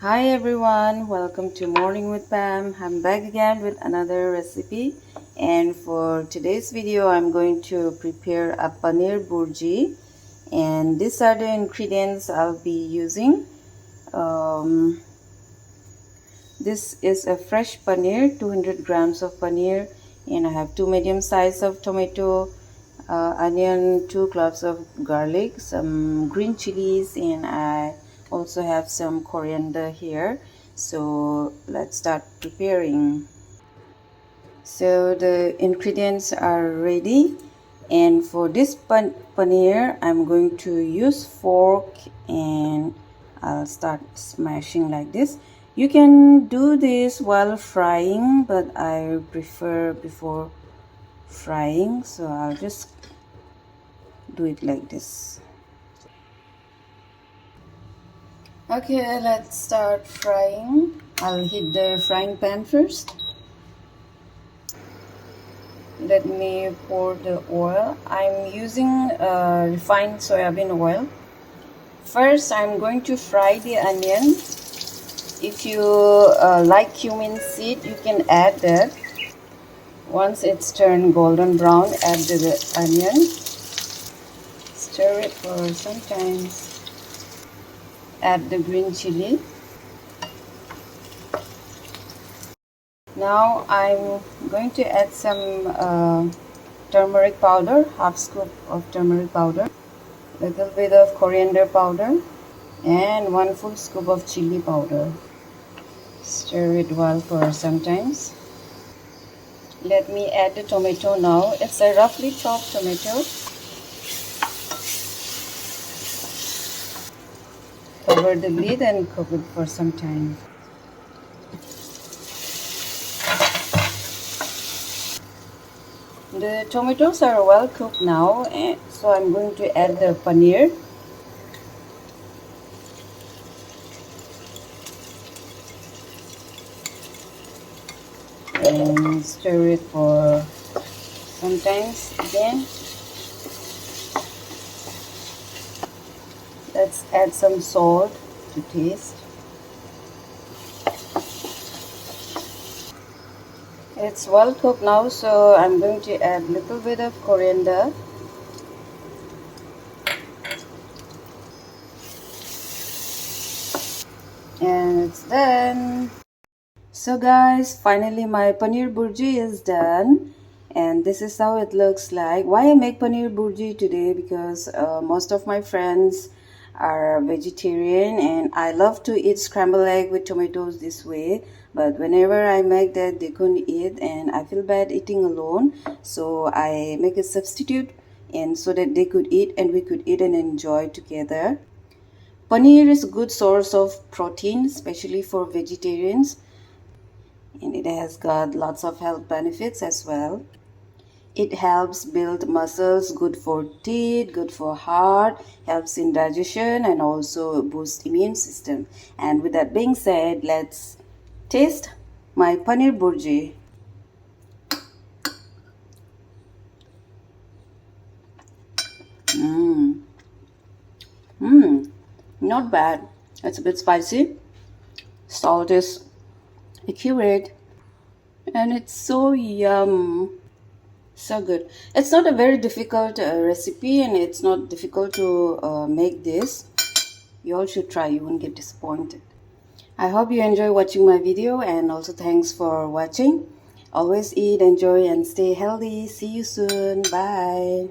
Hi everyone, welcome to Morning with Pam. I'm back again with another recipe, and for today's video I'm going to prepare a paneer burji, and these are the ingredients I'll be using. This is a fresh paneer, 200 grams of paneer, and I have two medium size of tomato, onion, 2 cloves of garlic, some green chilies, and I also have some coriander here. So let's start preparing. So the ingredients are ready, and for this paneer I'm going to use fork, and I'll start smashing like this. You can do this while frying, but I prefer before frying, so I'll just do it like this. Okay, let's start frying. I'll heat the frying pan first. Let me pour the oil. I'm using refined soybean oil. First, I'm going to fry the onion. If you like cumin seed, you can add that. Once it's turned golden brown, add the onion. Stir it for some time. Add the green chili. Now I'm going to add some turmeric powder, half scoop of turmeric powder, little bit of coriander powder, and 1 full scoop of chili powder. Stir it well for some time. Let me add the tomato now. It's a roughly chopped tomato. Cover the lid and cook it for some time. The tomatoes are well cooked now, so I'm going to add the paneer. And stir it for some time again. Let's add some salt to taste. It's well cooked now, so I'm going to add a little bit of coriander. And it's done. So guys, finally my paneer burji is done, and this is how it looks like. Why I make paneer burji today? Because most of my friends are vegetarian, and I love to eat scrambled egg with tomatoes this way, but whenever I make that they couldn't eat, and I feel bad eating alone, so I make a substitute, and so that they could eat and we could eat and enjoy together. Paneer is a good source of protein, especially for vegetarians, and it has got lots of health benefits as well. It helps build muscles, good for teeth, good for heart, helps in digestion, and also boosts immune system. And with that being said, let's taste my paneer burji. Not bad. It's a bit spicy. Salt is accurate, and it's so yum. So good. It's not a very difficult recipe, and it's not difficult to make this. You all should try. You won't get disappointed. I hope you enjoy watching my video, and also thanks for watching. Always eat, enjoy, and stay healthy. See you soon. Bye.